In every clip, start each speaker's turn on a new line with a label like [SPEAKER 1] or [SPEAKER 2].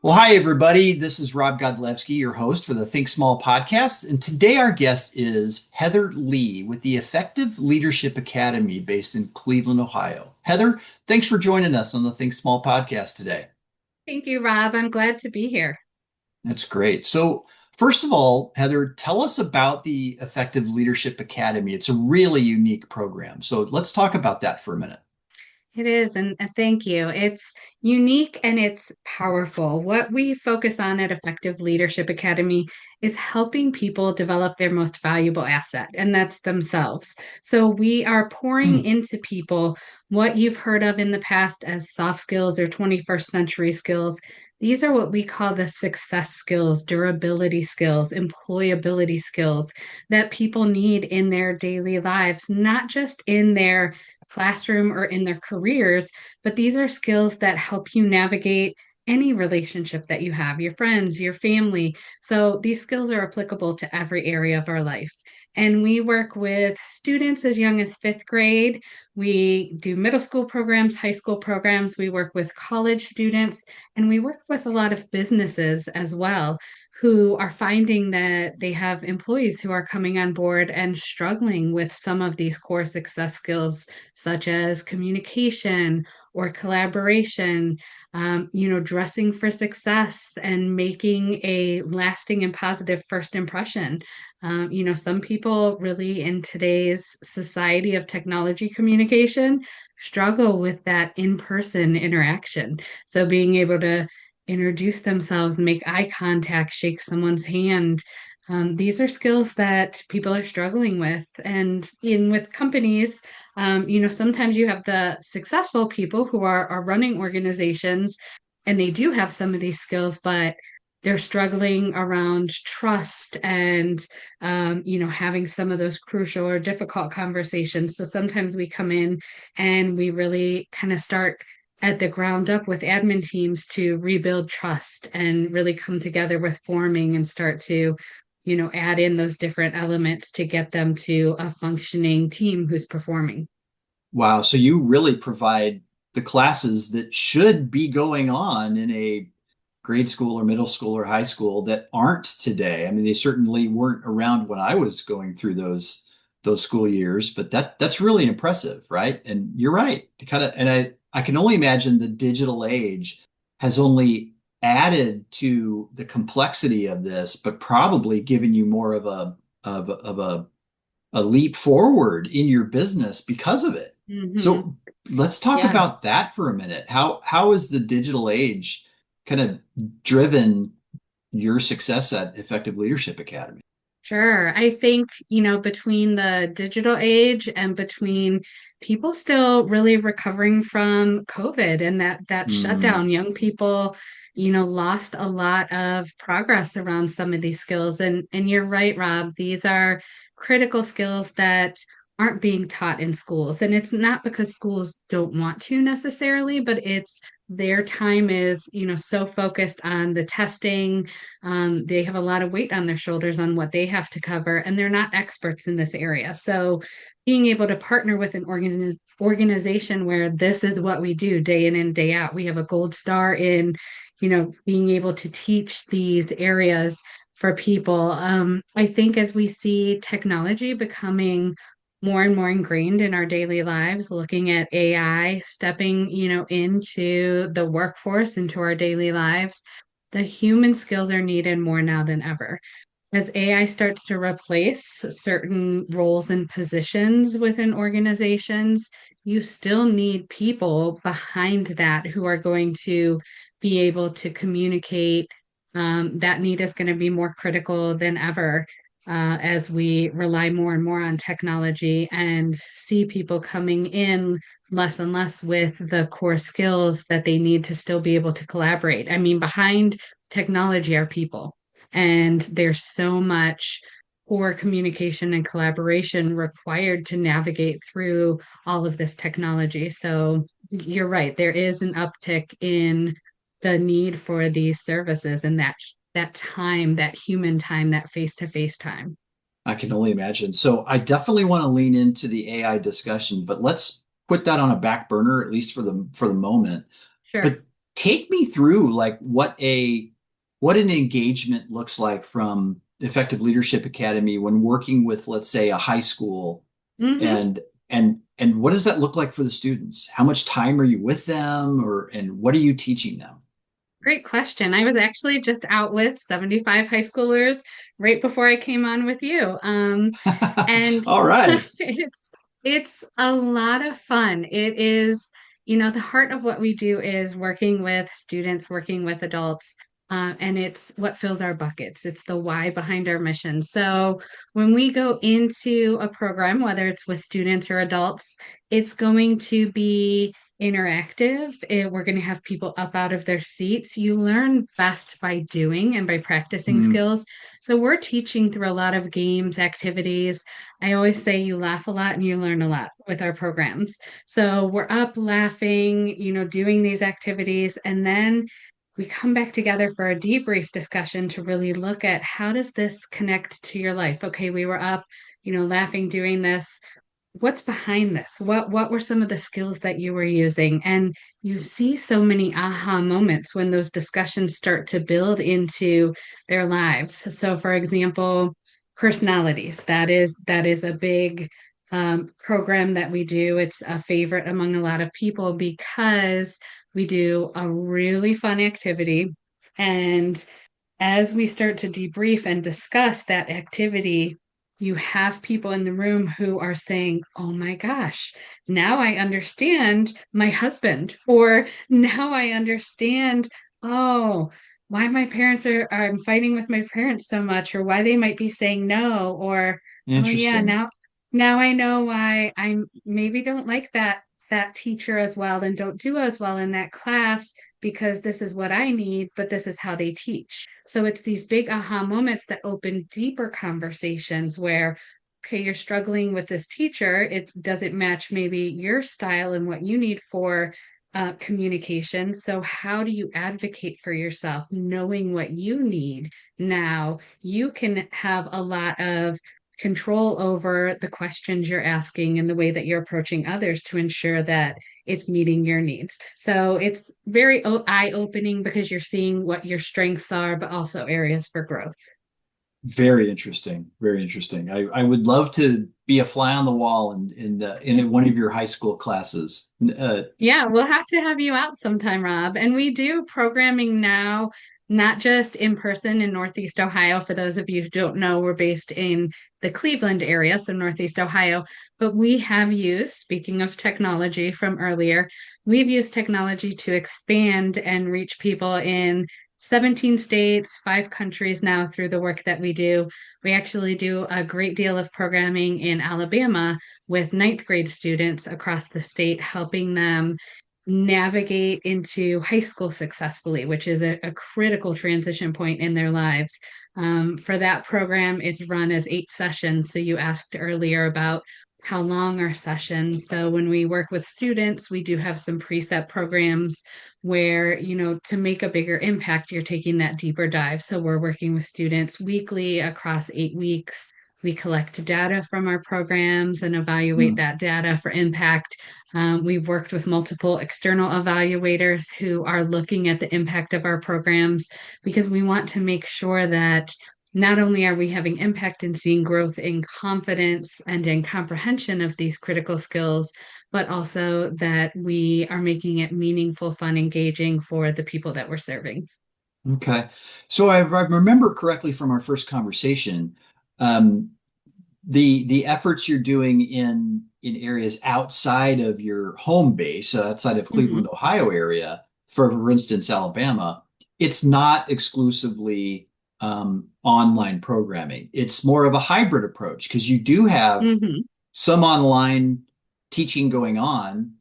[SPEAKER 1] Well, hi, everybody. This is Rob Godlewski, your host for the Think Small podcast. And today our guest is Heather Lee with the Effective Leadership Academy based in Cleveland, Ohio. Heather, thanks for joining us on the Think Small podcast today.
[SPEAKER 2] Thank you, Rob. I'm glad to be here.
[SPEAKER 1] That's great. So, first of all, Heather, tell us about the Effective Leadership Academy. It's a really unique program. So, let's talk about that for a minute.
[SPEAKER 2] It is, and thank you. It's unique and it's powerful. What we focus on at Effective Leadership Academy is helping people develop their most valuable asset, and that's themselves. So we are pouring into people what you've heard of in the past as soft skills or 21st century skills. These are what we call the success skills, durability skills, employability skills that people need in their daily lives, not just in their classroom or in their careers, but these are skills that help you navigate any relationship that you have, your friends, your family. So these skills are applicable to every area of our life. And we work with students as young as fifth grade. We do middle school programs, high school programs. We work with college students, and we work with a lot of businesses as well who are finding that they have employees who are coming on board and struggling with some of these core success skills such as communication or collaboration, dressing for success and making a lasting and positive first impression. Some people really in today's society of technology communication struggle with that in-person interaction. So being able to introduce themselves, make eye contact, shake someone's hand, these are skills that people are struggling with. And in with companies, sometimes you have the successful people who are running organizations and they do have some of these skills, but they're struggling around trust and, having some of those crucial or difficult conversations. So sometimes we come in and we really kind of start at the ground up with admin teams to rebuild trust and really come together with forming and start to add in those different elements to get them to a functioning team who's performing.
[SPEAKER 1] Wow. So you really provide the classes that should be going on in a grade school or middle school or high school that aren't today. I mean, they certainly weren't around when I was going through those school years, but that's really impressive, right? And you're right. I can only imagine the digital age has only added to the complexity of this, but probably given you more of a leap forward in your business because of it.
[SPEAKER 2] Hmm.
[SPEAKER 1] So let's talk
[SPEAKER 2] Yeah.
[SPEAKER 1] about that for a minute. How has the digital age kind of driven your success at Effective Leadership Academy?
[SPEAKER 2] Sure. I think, between the digital age and between people still really recovering from COVID and that
[SPEAKER 1] Mm,
[SPEAKER 2] shutdown, young people, lost a lot of progress around some of these skills. And you're right, Rob, these are critical skills that aren't being taught in schools. And it's not because schools don't want to necessarily, but it's their time is, so focused on the testing, they have a lot of weight on their shoulders on what they have to cover, and they're not experts in this area. So, being able to partner with an organization where this is what we do day in and day out, we have a gold star in, being able to teach these areas for people. I think as we see technology becoming more and more ingrained in our daily lives, looking at AI stepping, into the workforce, into our daily lives, the human skills are needed more now than ever. As AI starts to replace certain roles and positions within organizations, you still need people behind that who are going to be able to communicate. That need is going to be more critical than ever as we rely more and more on technology and see people coming in less and less with the core skills that they need to still be able to collaborate. I mean, behind technology are people, and there's so much core communication and collaboration required to navigate through all of this technology. So you're right, there is an uptick in the need for these services and that time, that human time, that face-to-face time.
[SPEAKER 1] I can only imagine. So I definitely want to lean into the AI discussion, but let's put that on a back burner, at least for the moment. But
[SPEAKER 2] Sure.
[SPEAKER 1] take me through like what an engagement looks like from Effective Leadership Academy when working with, let's say, a high school,
[SPEAKER 2] Hmm.
[SPEAKER 1] and and what does that look like for the students? How much time are you with them, or and what are you teaching them?
[SPEAKER 2] Great question. I was actually just out with 75 high schoolers right before I came on with you. And
[SPEAKER 1] All right.
[SPEAKER 2] it's a lot of fun. It is, the heart of what we do is working with students, working with adults, and it's what fills our buckets. It's the why behind our mission. So when we go into a program, whether it's with students or adults, it's going to be interactive. We're going to have people up out of their seats. You learn best by doing and by practicing
[SPEAKER 1] Mm,
[SPEAKER 2] skills. So we're teaching through a lot of games, activities. I always say you laugh a lot and you learn a lot with our programs. So we're up laughing, doing these activities, and then we come back together for a debrief discussion to really look at how does this connect to your life? Okay, we were up, laughing, doing this. What's behind this? What were some of the skills that you were using? And you see so many aha moments when those discussions start to build into their lives. So for example, personalities. That is a big program that we do. It's a favorite among a lot of people because we do a really fun activity. And as we start to debrief and discuss that activity, you have people in the room who are saying, "Oh my gosh, now I understand my husband," or "Now I understand, oh, why my parents I'm fighting with my parents so much, or why they might be saying no, or oh yeah,
[SPEAKER 1] interesting.
[SPEAKER 2] now I know why I maybe don't like that teacher as well and don't do as well in that class because this is what I need, but this is how they teach." So it's these big aha moments that open deeper conversations where, okay, you're struggling with this teacher. It doesn't match maybe your style and what you need for communication. So, how do you advocate for yourself, knowing what you need? Now, you can have a lot of control over the questions you're asking and the way that you're approaching others to ensure that it's meeting your needs. So it's very eye-opening because you're seeing what your strengths are, but also areas for growth.
[SPEAKER 1] Very interesting. Very interesting. I would love to be a fly on the wall in one of your high school classes.
[SPEAKER 2] Yeah, we'll have to have you out sometime, Rob. And we do programming now, not just in person in Northeast Ohio. For those of you who don't know, we're based in the Cleveland area, so Northeast Ohio. But we have used, speaking of technology from earlier, we've used technology to expand and reach people in 17 states, 5 countries now through the work that we do. We actually do a great deal of programming in Alabama with ninth grade students across the state, helping them navigate into high school successfully, which is a critical transition point in their lives. For that program, it's run as 8 sessions. So you asked earlier about how long are sessions. So when we work with students, we do have some preset programs where, to make a bigger impact, you're taking that deeper dive. So we're working with students weekly across 8 weeks. We collect data from our programs and evaluate
[SPEAKER 1] hmm.
[SPEAKER 2] that data for impact. We've worked with multiple external evaluators who are looking at the impact of our programs because we want to make sure that not only are we having impact and seeing growth in confidence and in comprehension of these critical skills, but also that we are making it meaningful, fun, engaging for the people that we're serving.
[SPEAKER 1] Okay. So I remember correctly from our first conversation, um, the efforts you're doing in areas outside of your home base, outside of
[SPEAKER 2] Mhm.
[SPEAKER 1] Cleveland, Ohio area, for instance, Alabama, it's not exclusively online programming. It's more of a hybrid approach because you do have
[SPEAKER 2] Mhm.
[SPEAKER 1] some online teaching going on,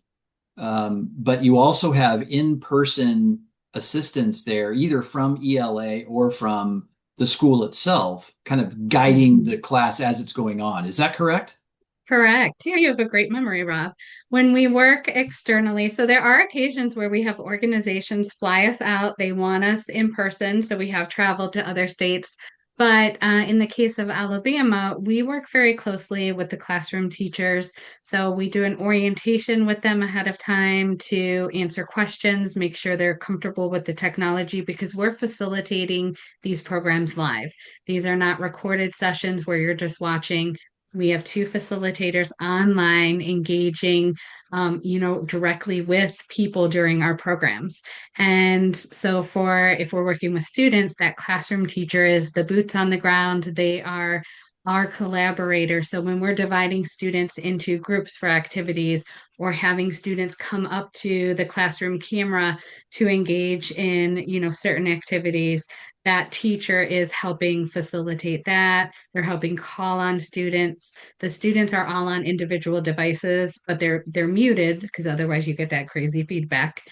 [SPEAKER 1] but you also have in-person assistance there, either from ELA or from the school itself, kind of guiding
[SPEAKER 2] Mhm.
[SPEAKER 1] the class as it's going on. Is that correct?
[SPEAKER 2] Correct. Yeah, you have a great memory, Rob. When we work externally, so there are occasions where we have organizations fly us out. They want us in person. So we have traveled to other states. But in the case of Alabama, we work very closely with the classroom teachers. So we do an orientation with them ahead of time to answer questions, make sure they're comfortable with the technology because we're facilitating these programs live. These are not recorded sessions where you're just watching. We have two facilitators online engaging, directly with people during our programs. And so for if we're working with students, that classroom teacher is the boots on the ground. They are our collaborator. So when we're dividing students into groups for activities or having students come up to the classroom camera to engage in, certain activities, that teacher is helping facilitate that. They're helping call on students. The students are all on individual devices, but they're muted because otherwise you get that crazy feedback.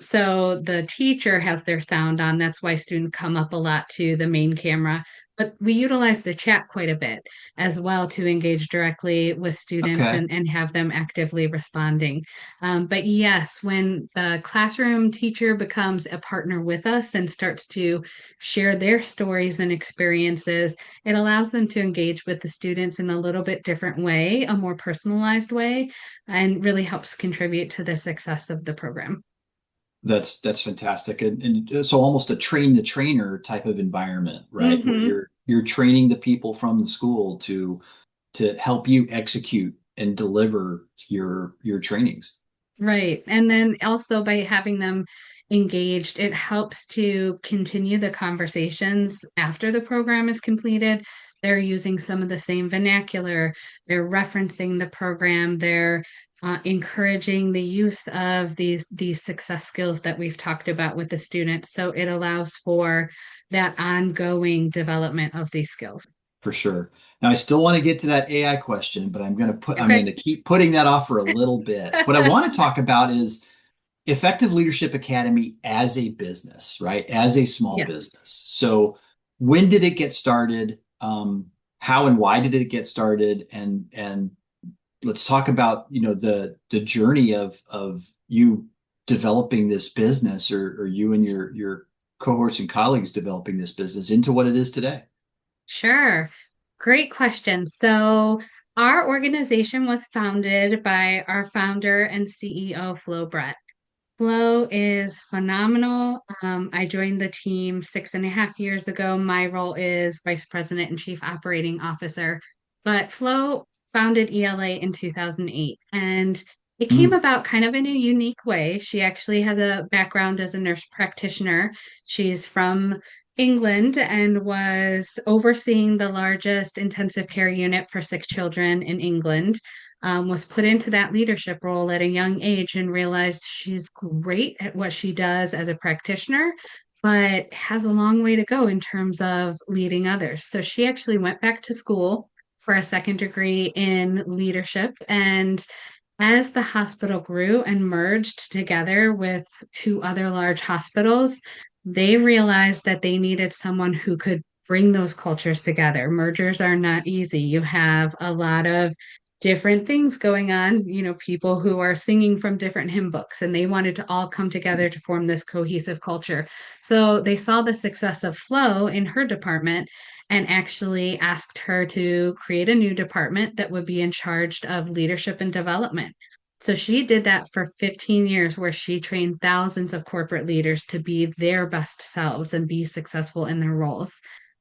[SPEAKER 2] So the teacher has their sound on. That's why students come up a lot to the main camera. But we utilize the chat quite a bit as well to engage directly with students
[SPEAKER 1] Okay.
[SPEAKER 2] and have them actively responding. But yes, when the classroom teacher becomes a partner with us and starts to share their stories and experiences, it allows them to engage with the students in a little bit different way, a more personalized way, and really helps contribute to the success of the program.
[SPEAKER 1] That's fantastic. And so almost a train the trainer type of environment, right? Where
[SPEAKER 2] Hmm.
[SPEAKER 1] you're training the people from the school to help you execute and deliver your trainings.
[SPEAKER 2] Right. And then also by having them engaged, it helps to continue the conversations after the program is completed. They're using some of the same vernacular, they're referencing the program, they're encouraging the use of these success skills that we've talked about with the students. So it allows for that ongoing development of these skills.
[SPEAKER 1] For sure. Now, I still want to get to that AI question, but I'm going
[SPEAKER 2] Okay.
[SPEAKER 1] to keep putting that off for a little bit. What I want to talk about is Effective Leadership Academy as a business, right? As a small business.
[SPEAKER 2] Yes.
[SPEAKER 1] So, when did it get started? How and why did it get started? And let's talk about the journey of you developing this business, or you and your cohorts and colleagues developing this business into what it is today.
[SPEAKER 2] Sure. Great question. So, our organization was founded by our founder and CEO, Flo Brett. Flo is phenomenal. I joined the team 6.5 years ago. My role is Vice President and Chief Operating Officer. But Flo founded ELA in 2008, and it came
[SPEAKER 1] Mm,
[SPEAKER 2] about kind of in a unique way. She actually has a background as a nurse practitioner. She's from England and was overseeing the largest intensive care unit for sick children in England. Was put into that leadership role at a young age and realized she's great at what she does as a practitioner, but has a long way to go in terms of leading others. So she actually went back to school for a second degree in leadership. And as the hospital grew and merged together with two other large hospitals, they realized that they needed someone who could bring those cultures together. Mergers are not easy. You have a lot of different things going on, people who are singing from different hymn books, and they wanted to all come together to form this cohesive culture. So they saw the success of Flo in her department and actually asked her to create a new department that would be in charge of leadership and development. So she did that for 15 years, where she trained thousands of corporate leaders to be their best selves and be successful in their roles.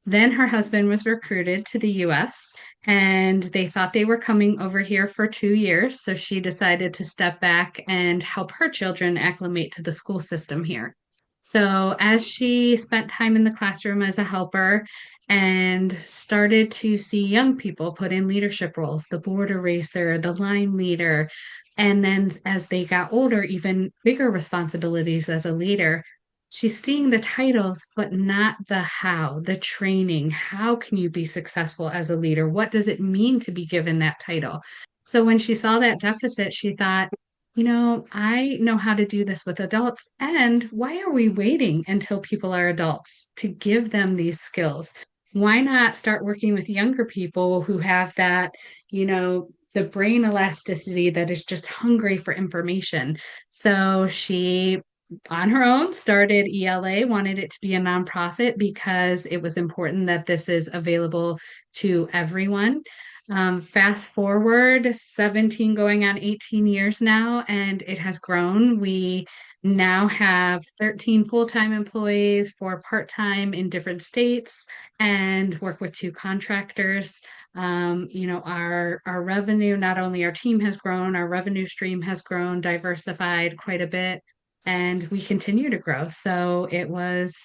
[SPEAKER 2] Then her husband was recruited to the US, and they thought they were coming over here for 2 years. So she decided to step back and help her children acclimate to the school system here. So, as she spent time in the classroom as a helper and started to see young people put in leadership roles, the board eraser, the line leader, and then as they got older, even bigger responsibilities as a leader, she's seeing the titles, but not the how, the training. How can you be successful as a leader? What does it mean to be given that title? So, when she saw that deficit, she thought, I know how to do this with adults. And why are we waiting until people are adults to give them these skills? Why not start working with younger people who have that, the brain elasticity that is just hungry for information? So she on her own started ELA, wanted it to be a nonprofit because it was important that this is available to everyone. Fast forward 17 going on 18 years now, and it has grown. We now have 13 full-time employees, 4 part-time in different states, and work with 2 contractors. Our revenue, not only our team has grown, our revenue stream has grown, diversified quite a bit, and we continue to grow. So it was,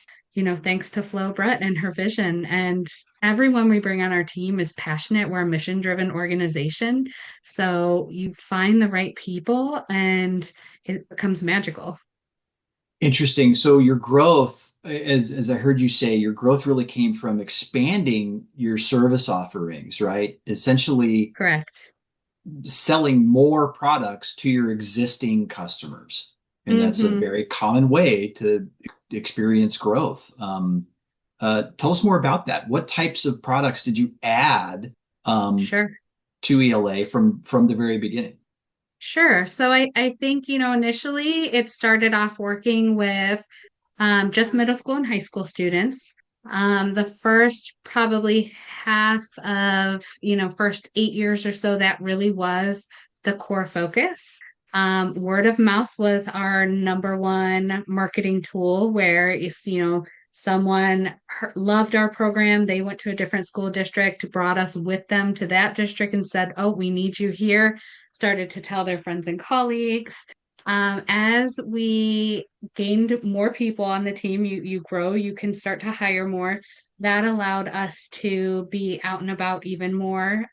[SPEAKER 2] thanks to Flo Brett and her vision. And everyone we bring on our team is passionate. We're a mission-driven organization. So you find the right people and it becomes magical.
[SPEAKER 1] Interesting. So your growth, as I heard you say, your growth really came from expanding your service offerings, right? Essentially
[SPEAKER 2] Correct.
[SPEAKER 1] selling more products to your existing customers. And that's a
[SPEAKER 2] Mm-hmm.
[SPEAKER 1] very common way to experience growth. Tell us more about that. What types of products did you add
[SPEAKER 2] Sure.
[SPEAKER 1] to ELA from the very beginning?
[SPEAKER 2] Sure. So I think, initially it started off working with just middle school and high school students. The first probably half of, first 8 years or so, that really was the core focus. Word of mouth was our number one marketing tool where it's, someone loved our program. They went to a different school district, brought us with them to that district and said, "Oh, we need you here." Started to tell their friends and colleagues. As we gained more people on the team, you grow, you can start to hire more. That allowed us to be out and about even more,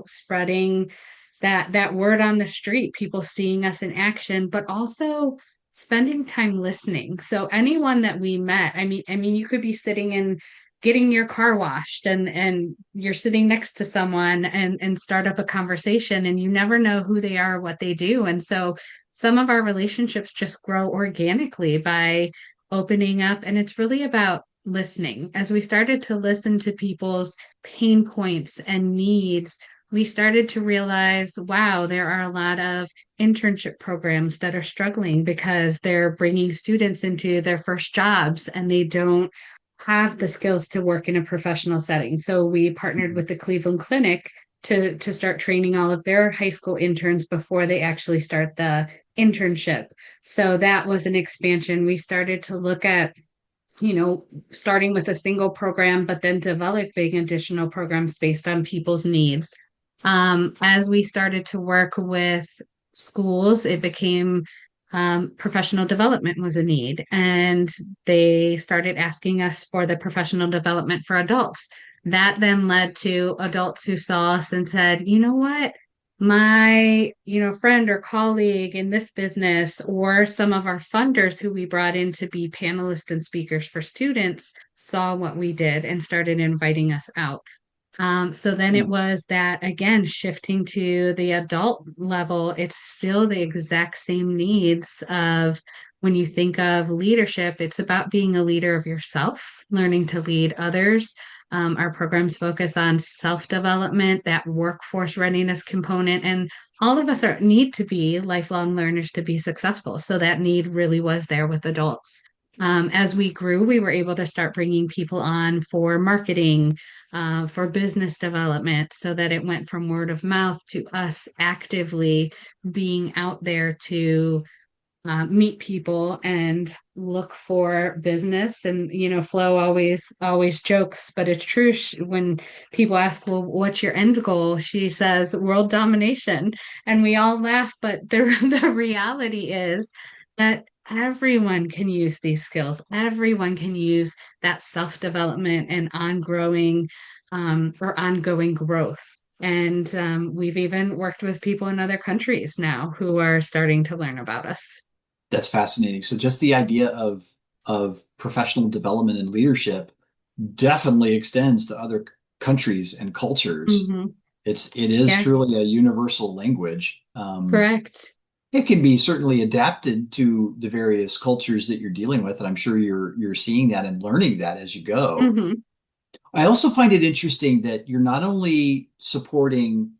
[SPEAKER 2] spreading that word on the street, people seeing us in action, but also spending time listening. So anyone that we met, I mean, you could be sitting and getting your car washed and you're sitting next to someone and start up a conversation and you never know who they are, what they do. And so some of our relationships just grow organically by opening up. And it's really about listening. As we started to listen to people's pain points and needs, we started to realize, wow, there are a lot of internship programs that are struggling because they're bringing students into their first jobs and they don't have the skills to work in a professional setting. So we partnered with the Cleveland Clinic to start training all of their high school interns before they actually start the internship. So that was an expansion. We started to look at, starting with a single program, but then developing additional programs based on people's needs. As we started to work with schools, it became professional development was a need, and they started asking us for the professional development for adults. That then led to adults who saw us and said, "You know what? My, friend or colleague in this business, or some of our funders who we brought in to be panelists and speakers for students, saw what we did and started inviting us out." So then it was that again, shifting to the adult level, it's still the exact same needs of when you think of leadership, it's about being a leader of yourself, learning to lead others. Our programs focus on self-development, that workforce readiness component, and all of us need to be lifelong learners to be successful. So that need really was there with adults. As we grew, we were able to start bringing people on for marketing, for business development, so that it went from word of mouth to us actively being out there to meet people and look for business. And Flo always jokes, but it's true. When people ask, "Well, what's your end goal?" She says, "World domination," and we all laugh. But the the reality is that everyone can use these skills. Everyone can use that self development and ongoing growth. And we've even worked with people in other countries now who are starting to learn about us.
[SPEAKER 1] That's fascinating. So just the idea of professional development and leadership definitely extends to other countries and cultures.
[SPEAKER 2] Hmm.
[SPEAKER 1] It is
[SPEAKER 2] Yeah,
[SPEAKER 1] truly a universal language.
[SPEAKER 2] correct.
[SPEAKER 1] It can be certainly adapted to the various cultures that you're dealing with, and I'm sure you're seeing that and learning that as you go.
[SPEAKER 2] Hmm.
[SPEAKER 1] I also find it interesting that you're not only supporting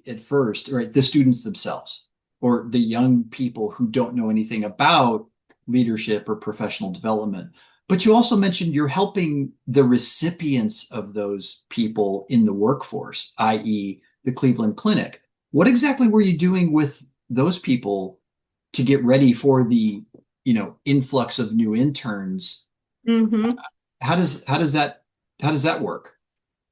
[SPEAKER 1] at first, right, the students themselves or the young people who don't know anything about leadership or professional development. But you also mentioned you're helping the recipients of those people in the workforce, i.e., the Cleveland Clinic. What exactly were you doing with those people to get ready for the, influx of new interns?
[SPEAKER 2] Mm-hmm.
[SPEAKER 1] How does that work?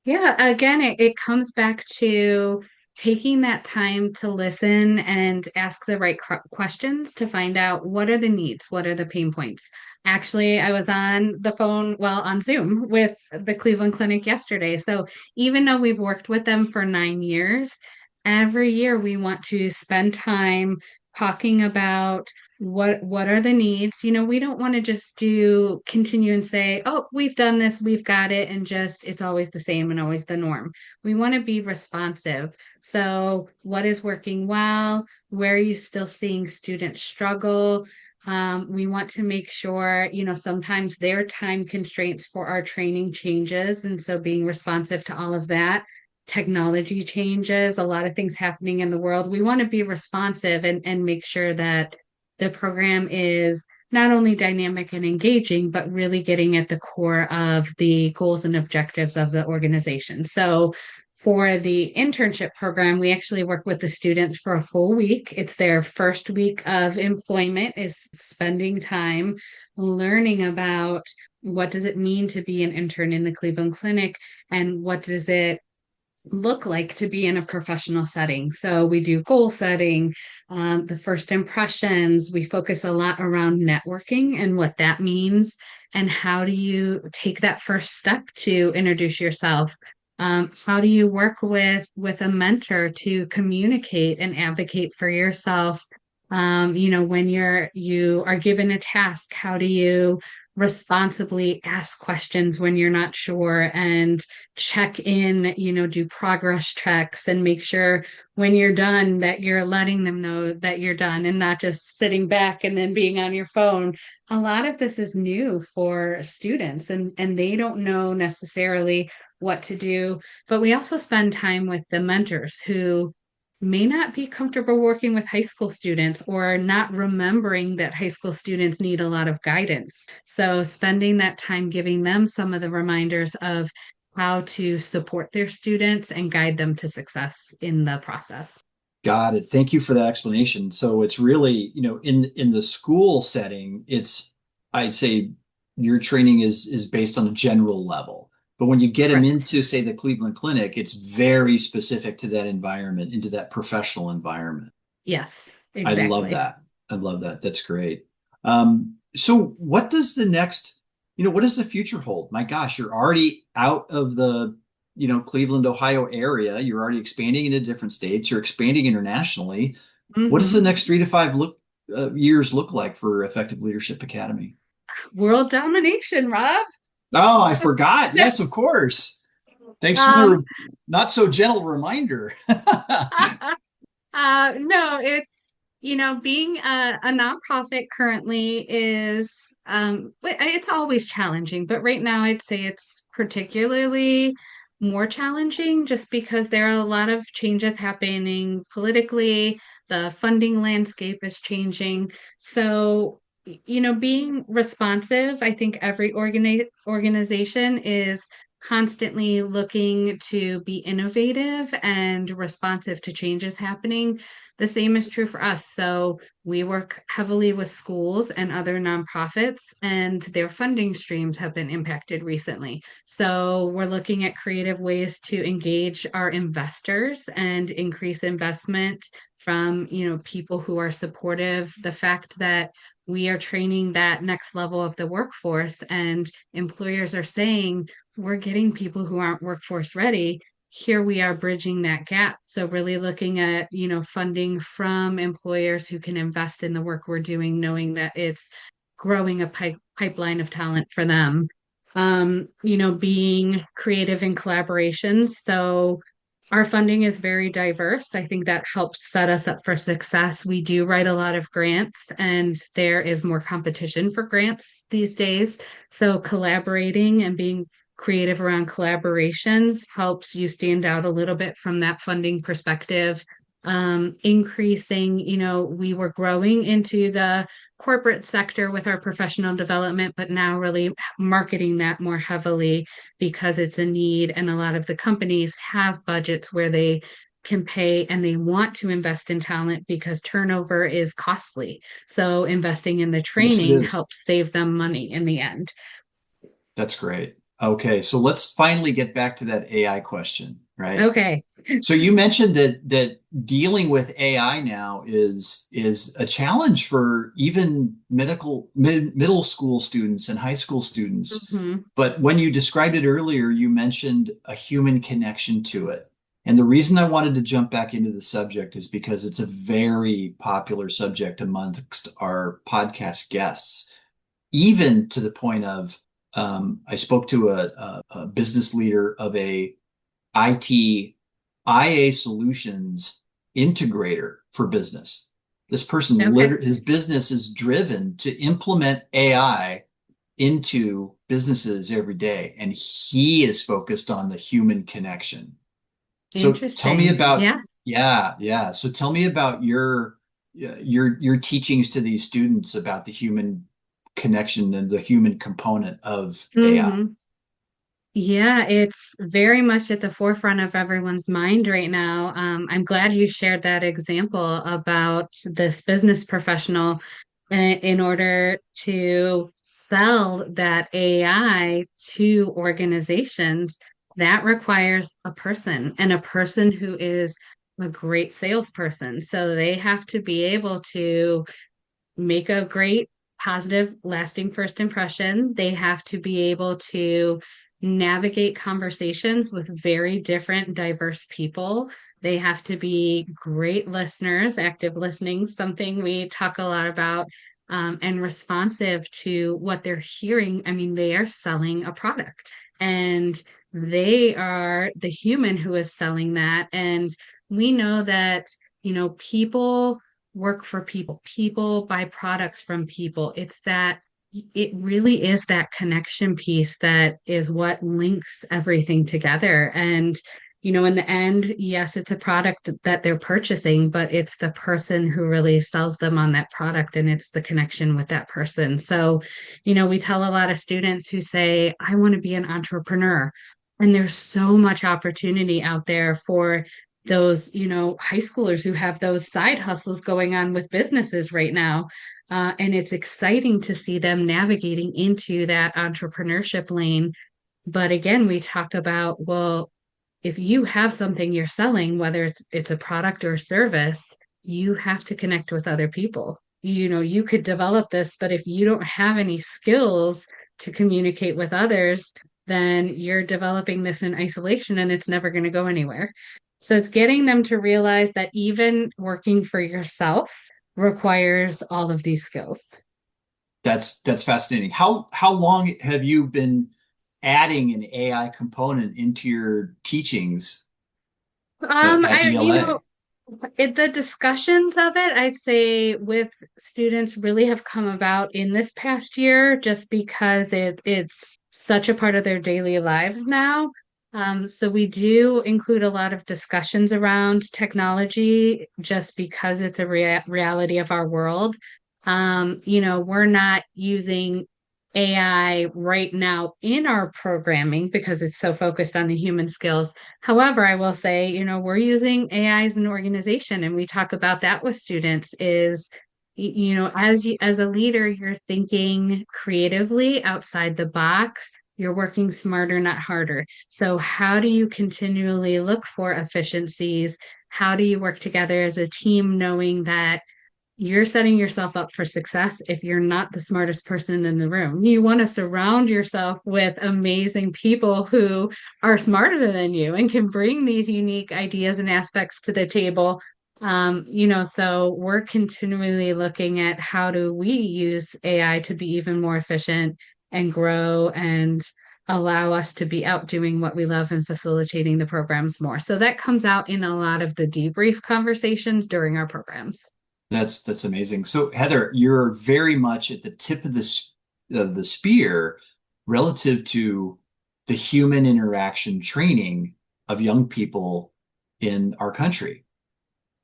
[SPEAKER 2] Yeah, again, it comes back to taking that time to listen and ask the right questions to find out what are the needs, what are the pain points. Actually, I was on the phone, well, on Zoom with the Cleveland Clinic yesterday. So even though we've worked with them for 9 years, every year we want to spend time talking about what are the needs. We don't want to just do continue and say, oh, we've done this, we've got it, and just it's always the same and always the norm. We want to be responsive. So what is working well? Where are you still seeing students struggle? We want to make sure, sometimes their time constraints for our training changes, and so being responsive to all of that. Technology changes, a lot of things happening in the world. We want to be responsive and make sure that the program is not only dynamic and engaging, but really getting at the core of the goals and objectives of the organization. So for the internship program, we actually work with the students for a full week. It's their first week of employment, is spending time learning about what does it mean to be an intern in the Cleveland Clinic, and what does it look like to be in a professional setting. So we do goal setting, the first impressions. We focus a lot around networking and what that means, and how do you take that first step to introduce yourself. How do you work with a mentor to communicate and advocate for yourself? When you are given a task, how do you responsibly ask questions when you're not sure, and check in, do progress checks and make sure when you're done that you're letting them know that you're done and not just sitting back and then being on your phone. A lot of this is new for students, and they don't know necessarily what to do. But we also spend time with the mentors who may not be comfortable working with high school students, or not remembering that high school students need a lot of guidance. So, spending that time giving them some of the reminders of how to support their students and guide them to success in the process.
[SPEAKER 1] Got it. Thank you for that explanation. So it's really, in the school setting, I'd say your training is based on a general level. But when you get them
[SPEAKER 2] Correct.
[SPEAKER 1] into, say, the Cleveland Clinic, it's very specific to that environment, into that professional environment.
[SPEAKER 2] Yes,
[SPEAKER 1] I love
[SPEAKER 2] exactly.
[SPEAKER 1] that. I love that. That's great. So what does what does the future hold? My gosh, you're already out of the, Cleveland, Ohio area. You're already expanding into different states. You're expanding internationally. What does the
[SPEAKER 2] Hmm.
[SPEAKER 1] next 3 to 5 years look like for Effective Leadership Academy?
[SPEAKER 2] World domination, Rob.
[SPEAKER 1] Oh, I forgot. Yes, of course. Thanks for
[SPEAKER 2] um,
[SPEAKER 1] the not so gentle reminder.
[SPEAKER 2] no, it's, being a nonprofit currently is, it's always challenging, but right now I'd say it's particularly more challenging just because there are a lot of changes happening politically. The funding landscape is changing. So, being responsive, I think every organization is constantly looking to be innovative and responsive to changes happening. The same is true for us. So we work heavily with schools and other nonprofits, and their funding streams have been impacted recently. So we're looking at creative ways to engage our investors and increase investment from, people who are supportive. The fact that we are training that next level of the workforce, and employers are saying, we're getting people who aren't workforce ready. Here we are bridging that gap. So really looking at, funding from employers who can invest in the work we're doing, knowing that it's growing a pipeline of talent for them. Being creative in collaborations. So our funding is very diverse. I think that helps set us up for success. We do write a lot of grants, and there is more competition for grants these days. So collaborating and being creative around collaborations helps you stand out a little bit from that funding perspective. increasing, we were growing into the corporate sector with our professional development, but now really marketing that more heavily because it's a need. And a lot of the companies have budgets where they can pay and they want to invest in talent because turnover is costly. So investing in the
[SPEAKER 1] Yes, it
[SPEAKER 2] training
[SPEAKER 1] is.
[SPEAKER 2] helps save them money in the end.
[SPEAKER 1] That's great. Okay, so let's finally get back to that AI question, right?
[SPEAKER 2] Okay.
[SPEAKER 1] So you mentioned that dealing with AI now is a challenge for even middle school students and high school students.
[SPEAKER 2] Mhm.
[SPEAKER 1] But when you described it earlier, you mentioned a human connection to it. And the reason I wanted to jump back into the subject is because it's a very popular subject amongst our podcast guests, even to the point of I spoke to a business leader of a IT IA solutions integrator for business. This person,
[SPEAKER 2] Okay.
[SPEAKER 1] his business is driven to implement AI into businesses every day, and he is focused on the human connection. So tell me
[SPEAKER 2] Interesting.
[SPEAKER 1] about,
[SPEAKER 2] Yeah.
[SPEAKER 1] yeah, yeah. So tell me about your teachings to these students about the human connection and the human component of AI.
[SPEAKER 2] hmm Yeah, it's very much at the forefront of everyone's mind right now. I'm glad you shared that example about this business professional in order to sell that AI to organizations. That requires a person and a person who is a great salesperson. So they have to be able to make a great, positive, lasting first impression. They have to be able to navigate conversations with very different, diverse people. They have to be great listeners, active listening, something we talk a lot about, and responsive to what they're hearing. I mean, they are selling a product and they are the human who is selling that. And we know that, people work for people. People buy products from people. It really is that connection piece that is what links everything together. And, in the end, yes, it's a product that they're purchasing, but it's the person who really sells them on that product and it's the connection with that person. So, we tell a lot of students who say, I want to be an entrepreneur. And there's so much opportunity out there for those, high schoolers who have those side hustles going on with businesses right now. And it's exciting to see them navigating into that entrepreneurship lane. But again, we talk about, well, if you have something you're selling, whether it's a product or a service, you have to connect with other people. You could develop this, but if you don't have any skills to communicate with others, then you're developing this in isolation and it's never going to go anywhere. So it's getting them to realize that even working for yourself requires all of these skills.
[SPEAKER 1] That's fascinating. How long have you been adding an AI component into your teachings at
[SPEAKER 2] I,
[SPEAKER 1] ELA?
[SPEAKER 2] the discussions of it, I'd say with students really have come about in this past year just because it's such a part of their daily lives now. So we do include a lot of discussions around technology just because it's a reality of our world. We're not using AI right now in our programming because it's so focused on the human skills. However, I will say, we're using AI as an organization, and we talk about that with students is, as a leader, you're thinking creatively outside the box. You're working smarter, not harder. So how do you continually look for efficiencies? How do you work together as a team, knowing that you're setting yourself up for success if you're not the smartest person in the room? You want to surround yourself with amazing people who are smarter than you and can bring these unique ideas and aspects to the table. So we're continually looking at how do we use AI to be even more efficient and grow and allow us to be out doing what we love and facilitating the programs more. So that comes out in a lot of the debrief conversations during our programs.
[SPEAKER 1] That's amazing. So Heather, you're very much at the tip of the spear relative to the human interaction training of young people in our country.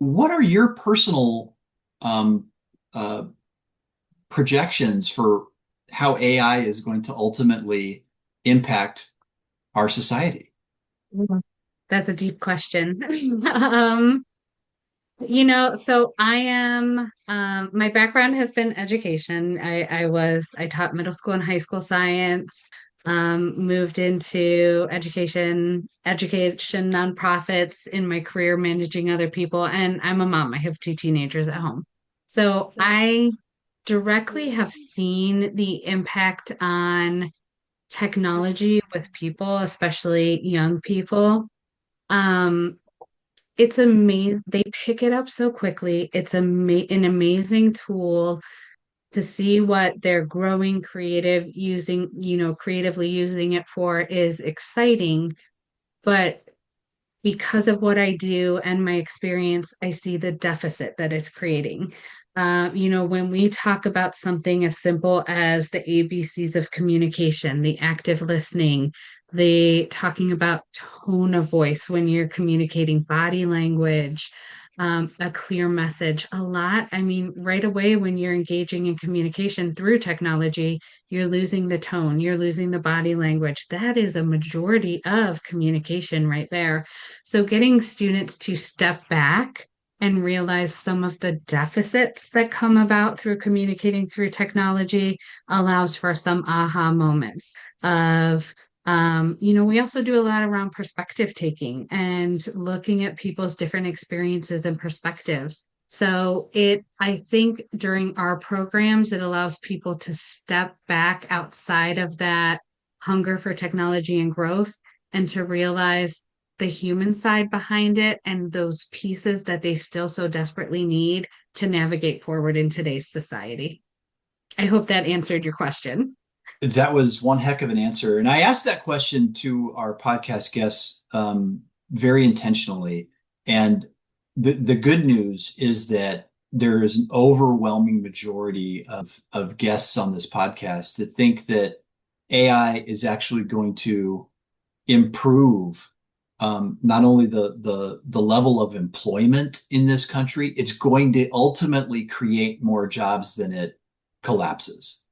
[SPEAKER 1] what are your personal um, uh, projections for how AI is going to ultimately impact our society?
[SPEAKER 2] Mhm. That's a deep question. So I am, my background has been education. I taught middle school and high school science, moved into education nonprofits in my career, managing other people. And I'm a mom. I have two teenagers at home. So I directly have seen the impact on technology with people, especially young people. Um, it's amazing. They pick it up so quickly. It's an amazing tool to see what they're growing creatively using it for is exciting. But because of what I do and my experience, I see the deficit that it's creating. When we talk about something as simple as the ABCs of communication, the active listening, the talking about tone of voice when you're communicating, body language, a clear message, a lot. I mean, right away when you're engaging in communication through technology, you're losing the tone, you're losing the body language. That is a majority of communication right there. So getting students to step back and realize some of the deficits that come about through communicating through technology allows for some aha moments of we also do a lot around perspective taking and looking at people's different experiences and perspectives. I think during our programs, it allows people to step back outside of that hunger for technology and growth and to realize the human side behind it and those pieces that they still so desperately need to navigate forward in today's society. I hope that answered your question.
[SPEAKER 1] That was one heck of an answer. And I asked that question to our podcast guests very intentionally. And the good news is that there is an overwhelming majority of guests on this podcast that think that AI is actually going to improve not only the level of employment in this country, it's going to ultimately create more jobs than it collapses.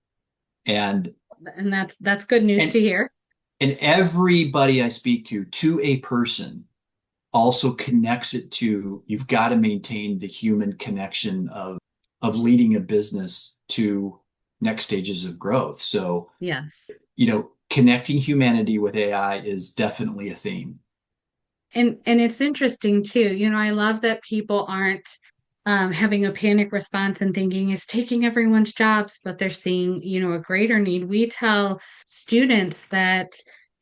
[SPEAKER 1] And
[SPEAKER 2] And that's good news
[SPEAKER 1] and
[SPEAKER 2] to hear.
[SPEAKER 1] and everybody I speak to a person also connects it to you've got to maintain the human connection of leading a business to next stages of growth. So,
[SPEAKER 2] Yes.
[SPEAKER 1] connecting humanity with AI is definitely a theme.
[SPEAKER 2] And it's interesting too. I love that people aren't having a panic response and thinking it's taking everyone's jobs, but they're seeing, a greater need. We tell students that,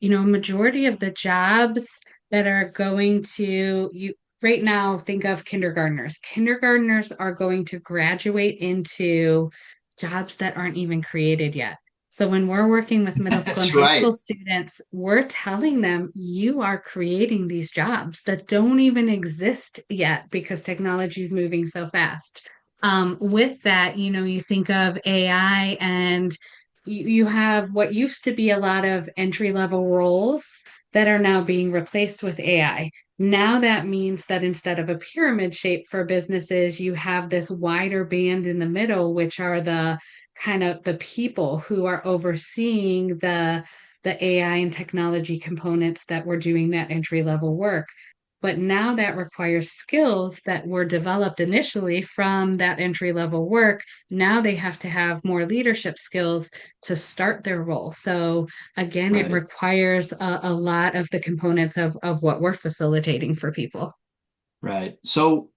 [SPEAKER 2] majority of the jobs that are going to you right now, think of kindergartners. Kindergartners are going to graduate into jobs that aren't even created yet. So when we're working with middle school and
[SPEAKER 1] That's
[SPEAKER 2] high school
[SPEAKER 1] right.
[SPEAKER 2] students, we're telling them you are creating these jobs that don't even exist yet because technology is moving so fast. With that, you think of AI and you have what used to be a lot of entry level roles that are now being replaced with AI. Now that means that instead of a pyramid shape for businesses, you have this wider band in the middle, which are the kind of the people who are overseeing the AI and technology components that were doing that entry level work. But now that requires skills that were developed initially from that entry level work. Now they have to have more leadership skills to start their role. So again, it
[SPEAKER 1] Right.
[SPEAKER 2] requires a lot of the components of what we're facilitating for people.
[SPEAKER 1] Right. So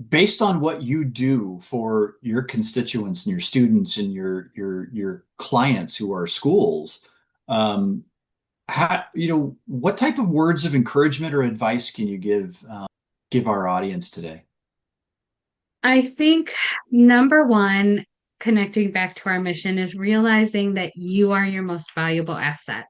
[SPEAKER 1] based on what you do for your constituents and your students and your clients who are schools, um, what type of words of encouragement or advice can you give our audience today?
[SPEAKER 2] I think number one, connecting back to our mission, is realizing that you are your most valuable asset.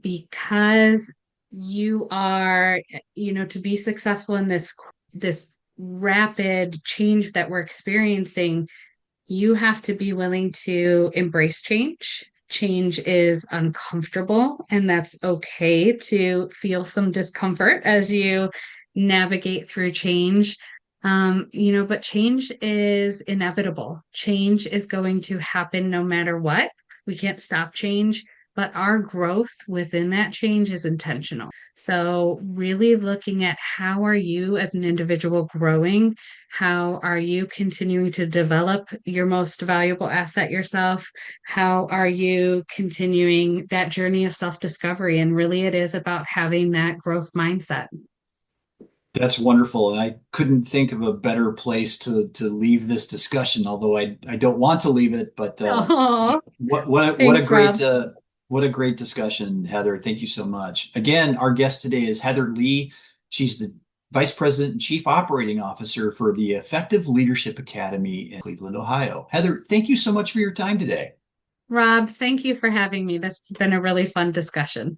[SPEAKER 2] Because you are, to be successful in this rapid change that we're experiencing, you have to be willing to embrace change. Change is uncomfortable, and that's okay to feel some discomfort as you navigate through change. But change is inevitable. Change is going to happen no matter what. We can't stop change, but our growth within that change is intentional. So, really looking at how are you as an individual growing? How are you continuing to develop your most valuable asset yourself? How are you continuing that journey of self-discovery? And really, it is about having that growth mindset.
[SPEAKER 1] That's wonderful, and I couldn't think of a better place to leave this discussion. Although I don't want to leave it, but
[SPEAKER 2] Oh,
[SPEAKER 1] what a
[SPEAKER 2] thanks,
[SPEAKER 1] great
[SPEAKER 2] Rob.
[SPEAKER 1] what a great discussion, Heather. Thank you so much. Again, our guest today is Heather Lee. She's the Vice President and Chief Operating Officer for the Effective Leadership Academy in Cleveland, Ohio. Heather, thank you so much for your time today.
[SPEAKER 2] Rob, thank you for having me. This has been a really fun discussion.